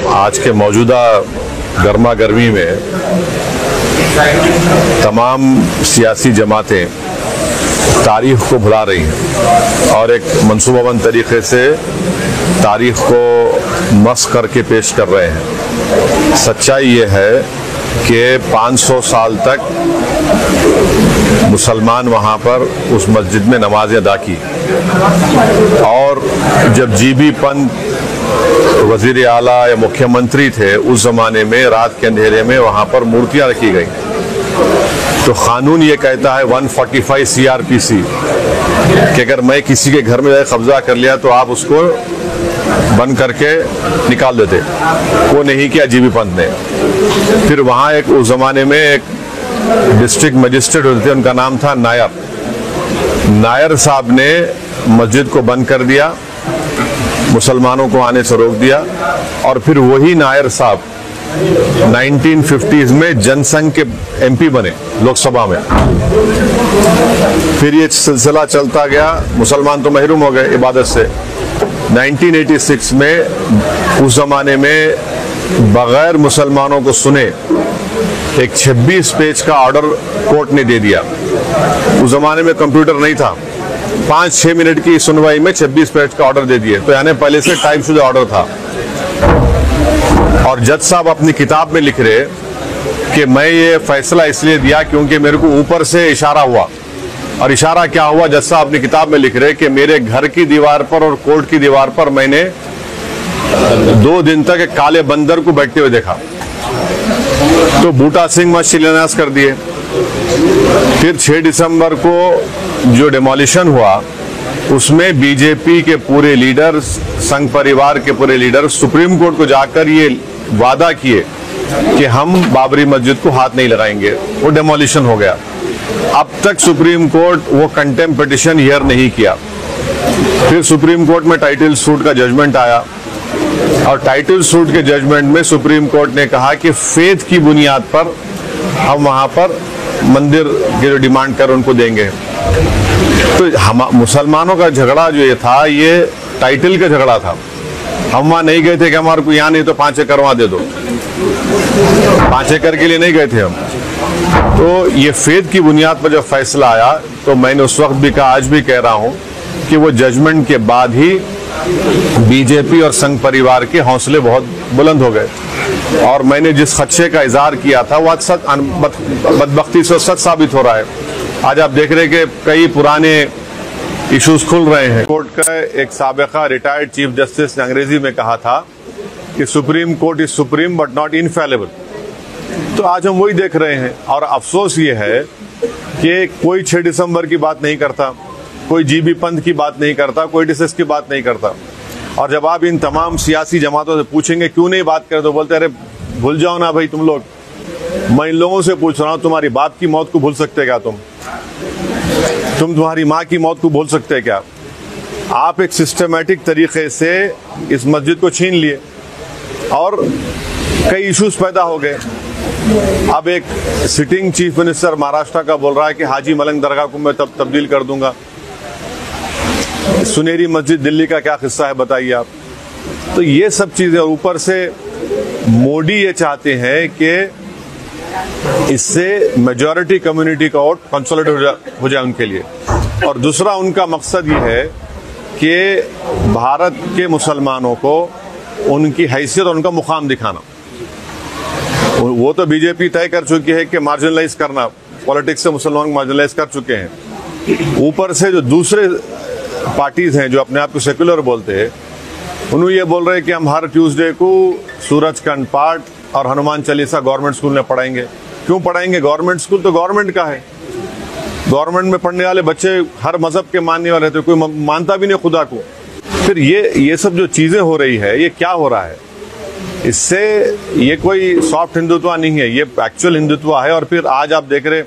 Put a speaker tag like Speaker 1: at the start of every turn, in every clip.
Speaker 1: आज के मौजूदा गर्मा गर्मी में तमाम सियासी जमातें तारीख को भुला रही हैं और एक मंसूबाबंद तरीके से तारीख को मस्ख करके पेश कर रहे हैं। सच्चाई ये है कि 500 साल तक मुसलमान वहाँ पर उस मस्जिद में नमाज़ अदा की और जब जीबी पंत वजीर आला या मुख्यमंत्री थे उस जमाने में रात के अंधेरे में वहाँ पर मूर्तियाँ रखी गई। तो कानून ये कहता है 145 CRPC कि अगर मैं किसी के घर में कब्जा कर लिया तो आप उसको बंद करके निकाल देते। वो नहीं किया जीबी पंत ने। फिर वहाँ एक उस जमाने में एक डिस्ट्रिक्ट मजिस्ट्रेट होते थे, उनका नाम था नायर। नायर साहब ने मस्जिद को बंद कर दिया, मुसलमानों को आने से रोक दिया और फिर वही नायर साहब 1950s में जनसंघ के MP बने लोकसभा में। फिर ये सिलसिला चलता गया, मुसलमान तो महरूम हो गए इबादत से। 1986 में उस जमाने में बगैर मुसलमानों को सुने एक 26 पेज का ऑर्डर कोर्ट ने दे दिया। उस जमाने में कंप्यूटर नहीं था, 5-6 मिनट की सुनवाई में 26 पेज का ऑर्डर दे दिए। तो यानी पहले से टाइप शुदा ऑर्डर था। और जज साहब अपनी किताब में लिख रहे कि मैं ये फैसला इसलिए दिया क्योंकि मेरे को ऊपर से इशारा हुआ। और इशारा क्या हुआ? जज साहब अपनी किताब में लिख रहे कि मेरे घर की दीवार पर और कोर्ट की दीवार पर मैंने 2 दिन तक एक काले बंदर को बैठते हुए देखा। तो बूटा सिंह मस्जिद शिलान्यास कर दिए। फिर 6 दिसंबर को जो डिमोलिशन हुआ उसमें बीजेपी के पूरे लीडर, संघ परिवार के पूरे लीडर सुप्रीम कोर्ट को जाकर ये वादा किए कि हम बाबरी मस्जिद को हाथ नहीं लगाएंगे। वो डिमोलिशन हो गया। अब तक सुप्रीम कोर्ट वो कंटेम्प्ट पिटिशन हियर नहीं किया। फिर सुप्रीम कोर्ट में टाइटल सूट का जजमेंट आया और टाइटल सूट के जजमेंट में सुप्रीम कोर्ट ने कहा कि फेथ की बुनियाद पर हम वहां पर मंदिर के जो डिमांड कर उनको देंगे। तो हम मुसलमानों का झगड़ा जो ये था ये टाइटल का झगड़ा था। हम वहां नहीं गए थे कि हमारे को यहाँ नहीं तो 5 एकड़ वहां दे दो। 5 एकड़ के लिए नहीं गए थे हम। तो ये फेथ की बुनियाद पर जब फैसला आया तो मैंने उस वक्त भी कहा, आज भी कह रहा हूं कि वो जजमेंट के बाद ही बीजेपी और संघ परिवार के हौसले बहुत बुलंद हो गए और मैंने जिस खदशे का इजहार किया था वो सच बदबख्ती से सच साबित हो रहा है। आज आप देख रहे हैं कि कई पुराने इश्यूज खुल रहे हैं। कोर्ट का एक साबिका रिटायर्ड चीफ जस्टिस ने अंग्रेजी में कहा था कि supreme court is supreme but not infallible. तो आज हम वही देख रहे हैं और अफसोस ये है कि कोई 6 दिसंबर की बात नहीं करता, कोई जीबी पंत की बात नहीं करता, कोई डिसेस की बात नहीं करता। और जब आप इन तमाम सियासी जमातों से पूछेंगे क्यों नहीं बात करते तो बोलते अरे भूल जाओ ना भाई तुम लोग। मैं इन लोगों से पूछ रहा हूं, तुम्हारी बाप की मौत को भूल सकते क्या? तुम तुम्हारी माँ की मौत को भूल सकते क्या? आप एक सिस्टमैटिक तरीके से इस मस्जिद को छीन लिए और कई इश्यूज पैदा हो गए। अब एक सिटिंग चीफ मिनिस्टर महाराष्ट्र का बोल रहा है कि हाजी मलंग दरगाह को मैं तब्दील कर दूंगा। सुनेरी मस्जिद दिल्ली का क्या किस्सा है बताइए आप। तो ये सब चीजें, ऊपर से मोदी ये चाहते हैं कि इससे मेजॉरिटी कम्युनिटी का वोट कंसोलिडेट हो जाए उनके लिए। और दूसरा उनका मकसद ये है कि भारत के मुसलमानों को उनकी हैसियत और उनका मुकाम दिखाना। वो तो बीजेपी तय कर चुकी है कि मार्जिनलाइज करना, पॉलिटिक्स से मुसलमान मार्जिनलाइज कर चुके हैं। ऊपर से जो दूसरे पार्टीज हैं जो अपने आप को सेक्युलर बोलते हैं, उन्होंने ये बोल रहे हैं कि हम हर ट्यूसडे को सूरजकांड पाठ और हनुमान चालीसा गवर्नमेंट स्कूल में पढ़ाएंगे। क्यों पढ़ाएंगे? गवर्नमेंट स्कूल तो गवर्नमेंट का है। गवर्नमेंट में पढ़ने वाले बच्चे हर मजहब के मानने वाले थे, कोई मानता भी नहीं खुदा को। फिर ये सब जो चीजें हो रही है, ये क्या हो रहा है? इससे ये कोई सॉफ्ट हिंदुत्व नहीं है, ये एक्चुअल हिंदुत्व है। और फिर आज आप देख रहे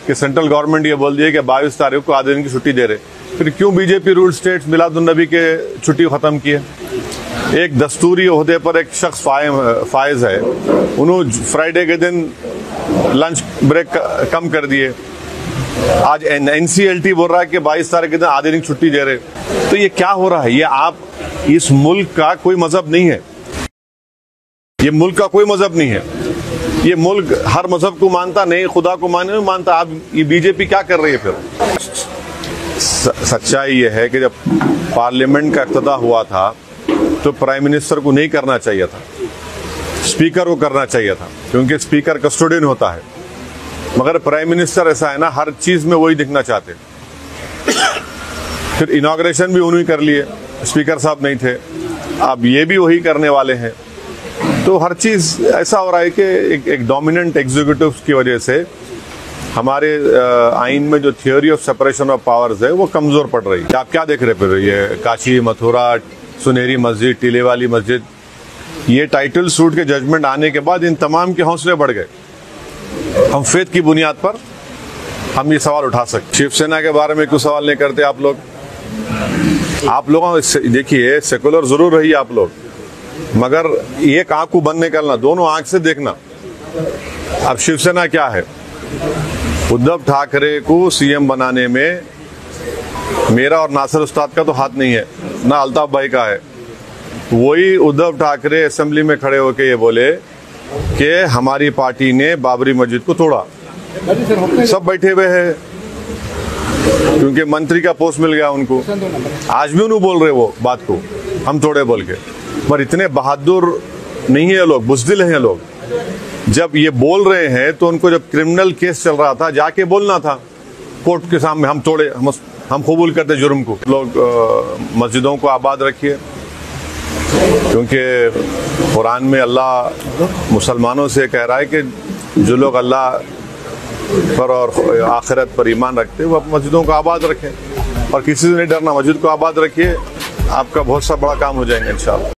Speaker 1: कि सेंट्रल गवर्नमेंट ये बोल दिए कि 22 तारीख को आधे दिन की छुट्टी दे रहे। फिर क्यों बीजेपी रूल स्टेट्स मिलादुन्नबी के छुट्टी खत्म की है? एक दस्तूरी ओहदे पर एक शख्स फायज है, उन्होंने फ्राइडे के दिन लंच ब्रेक कम कर दिए। आज NCLT बोल रहा है कि 22 तारीख के दिन आधे दिन छुट्टी दे रहे। तो ये क्या हो रहा है? ये आप, इस मुल्क का कोई मजहब नहीं है, ये मुल्क का कोई मजहब नहीं है। ये मुल्क हर मजहब को मानता नहीं, खुदा को मानता। आप ये बीजेपी क्या कर रही है फिर? सच्चाई ये है कि जब पार्लियामेंट का इफ्तिताह हुआ था तो प्राइम मिनिस्टर को नहीं करना चाहिए था, स्पीकर को करना चाहिए था, क्योंकि स्पीकर कस्टोडियन होता है। मगर प्राइम मिनिस्टर ऐसा है ना, हर चीज में वही दिखना चाहते। फिर इनॉग्रेशन भी उन्होंने कर लिए, स्पीकर साहब नहीं थे। अब ये भी वही करने वाले हैं। तो हर चीज ऐसा हो रहा है कि एक डोमिनेंट एग्जीक्यूटिव की वजह से हमारे आइन में जो theory of separation of powers है वो कमजोर पड़ रही है। आप क्या देख रहे फिर? ये काशी, मथुरा, सुनहरी मस्जिद, टीले वाली मस्जिद, ये टाइटल सूट के जजमेंट आने के बाद इन तमाम के हौसले बढ़ गए। हम फेथ की बुनियाद पर हम ये सवाल उठा सकते। शिवसेना के बारे में क्यों सवाल नहीं करते आप लोग? आप लोगों देखिए, सेकुलर जरूर रही आप लोग, मगर एक आंख को बंद नहीं करना, दोनों आंख से देखना। अब शिवसेना क्या है? उद्धव ठाकरे को सीएम बनाने में मेरा और नासिर उस्ताद का तो हाथ नहीं है, ना अल्ताफ भाई का है। वही उद्धव ठाकरे असेंबली में खड़े होकर ये बोले कि हमारी पार्टी ने बाबरी मस्जिद को तोड़ा। सब बैठे हुए हैं क्योंकि मंत्री का पोस्ट मिल गया उनको। आज भी उन्होंने बोल रहे वो बात को, हम तोड़े बोल के। पर इतने बहादुर नहीं है लोग, बुज़दिल हैं लोग। जब ये बोल रहे हैं तो उनको जब क्रिमिनल केस चल रहा था जाके बोलना था कोर्ट के सामने, हम तोड़े, हम कबूल करते जुर्म को। लोग मस्जिदों को आबाद रखिए, क्योंकि कुरान में अल्लाह मुसलमानों से कह रहा है कि जो लोग अल्लाह पर और आखिरत पर ईमान रखते हैं वो मस्जिदों को आबाद रखें और किसी से नहीं डरना। मस्जिद को आबाद रखिए, आपका बहुत सा बड़ा काम हो जाएंगे इंशाअल्लाह।